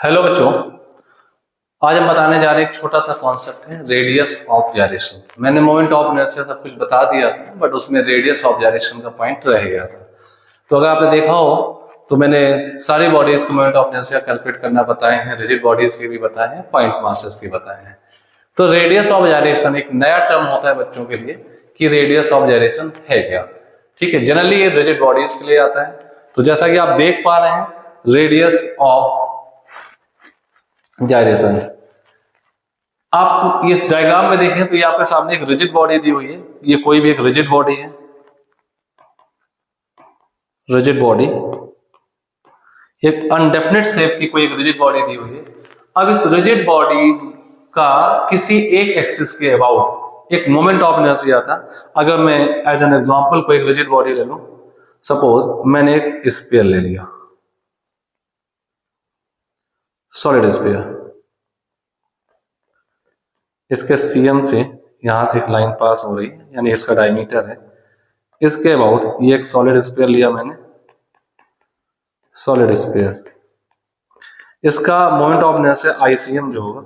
Hello बच्चों, आज हम बताने जा रहे हैं एक छोटा सा कॉन्सेप्ट है रेडियस ऑफ जाइरेशन। मैंने मोमेंट ऑफ इनर्शिया सब कुछ बता दिया था, बट उसमें रेडियस ऑफ जाइरेशन का पॉइंट रह गया था। तो अगर आपने देखा हो तो मैंने सारी बॉडीज को मोमेंट ऑफ इनर्शिया कैलकुलेट करना बताए हैं, रिजिड बॉडीज के भी बताए हैं, पॉइंट मासेस के बताए हैं। तो रेडियस ऑफ जाइरेशन एक नया टर्म होता है बच्चों के लिए कि रेडियस ऑफ जाइरेशन है क्या। ठीक है, जनरली ये रिजिड बॉडीज के लिए आता है। तो जैसा कि आप देख पा रहे हैं रेडियस ऑफ जाइरेशन, आप इस डायग्राम में देखें तो ये आपके सामने एक रिजिड बॉडी दी हुई है। ये कोई भी एक रिजिड बॉडी है, रिजिड बॉडी, एक अनडेफिनेट शेप की कोई एक रिजिड बॉडी दी हुई है। अब इस रिजिड बॉडी का किसी एक एक्सिस के अबाउट एक मोमेंट ऑफ इनर्शिया था। अगर मैं एज एन एग्जांपल कोई एक रिजिड बॉडी ले लूं, सपोज मैंने एक स्फीयर ले लिया, सॉलिड स्फीयर, इसके सीएम से यहां से एक लाइन पास हो रही है, यानी इसका डायमीटर है। इसके अबाउट ये एक सॉलिड स्फीयर लिया मैंने, सॉलिड स्फीयर, इसका मोमेंट ऑफ इनर्शिया आईसीएम जो होगा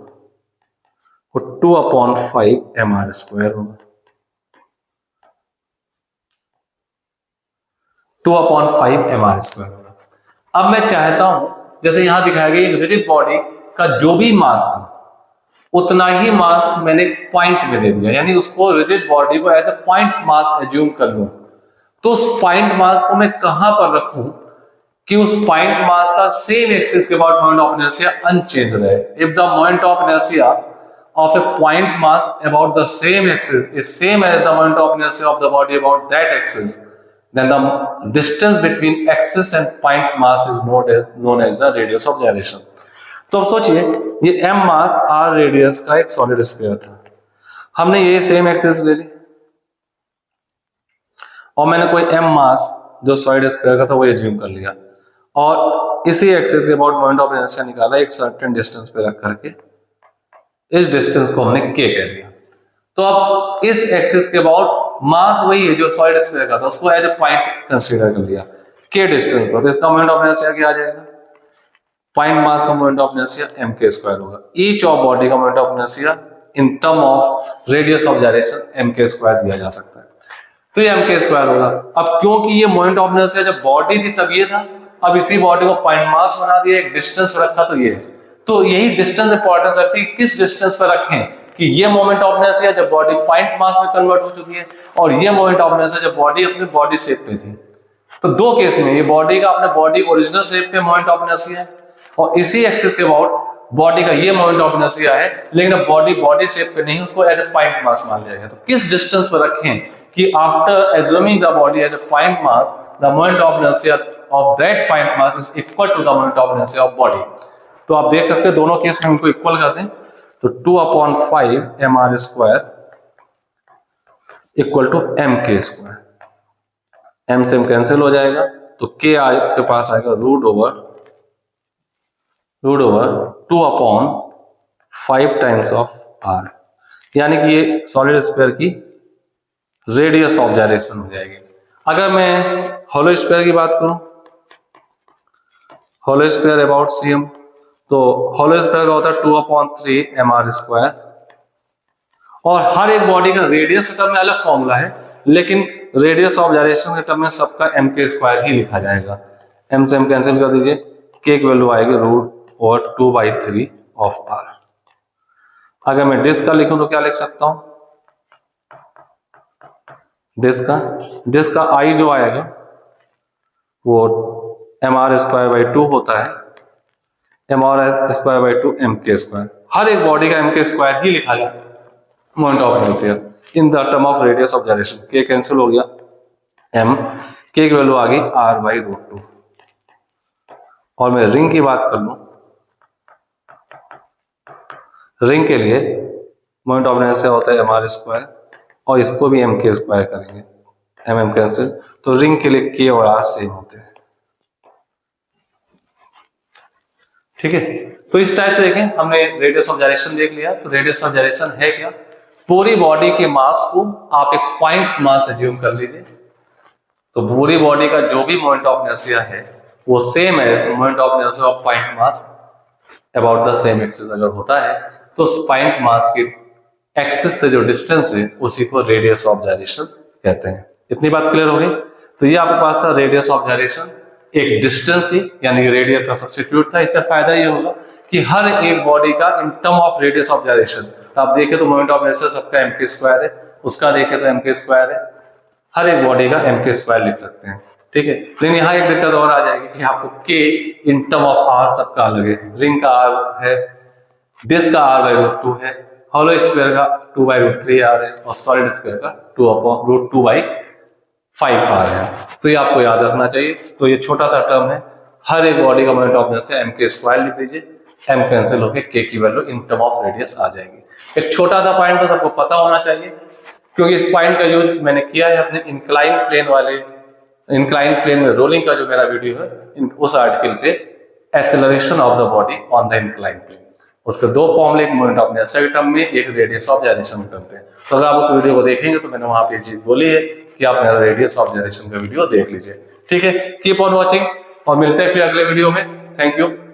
वो 2/5 mr² होगा। 2/5 mr² होगा। अब मैं चाहता हूं, जैसे यहां दिखाया गया एक रिजिड बॉडी का जो भी मास था उतना ही मास मैंने पॉइंट में दे दिया, यानी उसको रिजिड बॉडी को as a point mass assume कर लूं। तो उस पॉइंट मास को मैं कहां पर रखूं कि उस पॉइंट मास का सेम एक्सिस के about moment of inertia unchanged रहे। If the moment of inertia of a point mass about the same axis is same as the moment of inertia of the body about that axis, then the distance between axis and point mass is known as the radius of gyration. तो अब सोचिए, ये m मास r radius का एक solid sphere था। हमने ये same axis ले ली और मैंने कोई m मास जो सॉलिड स्फीयर का था वो एज्यूम कर लिया और इसी एक्सिस के अबाउट मोमेंट ऑफ इनर्शिया निकाला एक सर्टेन डिस्टेंस पे रख करके। इस डिस्टेंस को हमने k कह दिया। तो अब इस एक्सिस के अबाउट मास वही है जो सॉलिड स्फीयर का था, उसको एज ए पॉइंट कंसीडर कर लिया k डिस्टेंस पर। तो इसका मोमेंट ऑफ इनर्शिया क्या आ जाएगा? पॉइंट मास का मोमेंट ऑफ इनर्शिया mk² होगा। ईच ऑफ बॉडी का moment of inertia in term of radius of gyration mk² दिया जा सकता है। तो ये mk² होगा। अब क्योंकि ये मोमेंट ऑफ इनर्शिया जब बॉडी थी तब ये था, अब इसी बॉडी को पॉइंट मास बना दिया, एक डिस्टेंस पर रखा, तो ये है। तो यही डिस्टेंस इंपॉर्टेंस रखती है, किस डिस्टेंस पर रखें कि ये मोमेंट ऑफ इनर्शिया जब बॉडी पॉइंट मास में कन्वर्ट हो चुकी है और ये मोमेंट ऑफ इनर्शिया जब बॉडी अपने बॉडी शेप पे थी। तो दो केस में ये बॉडी का अपने बॉडी ओरिजिनल शेप पे मोमेंट ऑफ इनर्शिया है और इसी एक्सिस के अबाउट बॉडी का ये मोमेंट ऑफ इनर्शिया है, लेकिन अब बॉडी शेप पे नहीं, उसको एज ए पॉइंट मास मान लिया गया। तो किस डिस्टेंस पर रखें कि after assuming the body as a point mass the moment of inertia of that point mass is equal to the moment of inertia of body. तो आप देख सकते हैं दोनों केस में उनको इक्वल करते हैं, तो 2/5 mr² equal to mk²। m से m कैंसिल हो जाएगा तो k आपके पास आएगा root over 2/5 times of r, यानी कि ये सॉलिड स्फीयर की रेडियस ऑफ जाइरेशन हो जाएगी। अगर मैं हॉलो स्फीयर की बात करूं, हॉलो स्फीयर अबाउट cm, तो हॉलो स्फीयर का होता है 2/3 mr²। और हर एक बॉडी का रेडियस के टर्म में अलग फॉर्मूला है, लेकिन रेडियस ऑफ जाइरेशन के टर्म में सबका mk² ही लिखा जाएगा। m से m कैंसिल कर दीजिए, k की वैल्यू आएगी रूट ओवर 2/3 ऑफ r। अगर मैं डिस्क का लिखूं तो क्या लिख सकता हूं? डिस्क का I जो आएगा वो mr²/2 होता है, mr²/2 mk²। हर एक बॉडी का mk² ही लिखा जाए moment of inertia in the term of radius of gyration. k cancel हो गया, m, k की वैल्यू आ गई r/√2। और मैं रिंग की बात कर लूं, रिंग के लिए मोमेंट ऑफ इनर्शिया होता है mr² और इसको भी mk² करेंगे, mm कैंसिल, तो रिंग के लिए k और r सेम होते हैं। ठीक है, तो इस टाइप से देखें, हमने रेडियस ऑफ जाइरेशन देख लिया। तो रेडियस ऑफ जाइरेशन है क्या? पूरी बॉडी के मास को आप एक पॉइंट मास एज्यूम कर लीजिए, तो पूरी बॉडी का जो भी मोमेंट ऑफ इनर्शिया है वो सेम है moment of inertia of point mass about the same axis अगर होता है तो उस पॉइंट मास की एक्सिस से जो डिस्टेंस है उसी को रेडियस ऑफ जाइरेशन कहते हैं। इतनी बात क्लियर हो गई। तो ये आपके पास था रेडियस ऑफ जाइरेशन, एक डिस्टेंस थी यानी रेडियस का सब्स्टिट्यूट था। इससे फायदा ये होगा कि हर एक बॉडी का in term of radius of gyration, तो आप देखें तो मोमेंट ऑफ इनर्शिया सबका एम के स्क्वायर है, उसका देखें तो एम के स्क्वायर है, हर एक बॉडी का एम के स्क्वायर लिख सकते हैं, ठीक है। लेकिन यहाँ एक दिक्कत और आ जाएगी कि आपको के इन टर्म ऑफ आर सबका अलग है। रिंग का आर है, डिस्क का आर बाई रूट 2 है, हॉलो स्क्वायर का 2 बाई रूट 3 आर है और सॉलिड स्क्वायर का 2 अपॉन रूट 2 बाई 5 आर है। तो ये आपको याद रखना चाहिए। तो ये छोटा सा टर्म है, हर एक बॉडी का moment of inertia m k square लिख दीजिए, एम कैंसिल होकर के की value in term of radius आ जाएगी। एक छोटा सा पॉइंट तो सबको पता होना चाहिए, क्योंकि इस पॉइंट का यूज मैंने किया है अपने इंक्लाइन प्लेन में रोलिंग का जो मेरा वीडियो है उस आर्टिकल पे, acceleration of the body on the incline plane. उसके दो फॉर्मूले, एक मोमेंट ऑफ इनर्शिया के टर्म में, एक रेडियस ऑफ जाइरेशन के टर्म पे। तो अगर आप उस वीडियो को देखेंगे तो मैंने वहां पे एक चीज बोली है कि आप मेरा रेडियस ऑफ जाइरेशन का वीडियो देख लीजिए, ठीक है। कीप ऑन वॉचिंग और मिलते हैं फिर अगले वीडियो में। Thank you.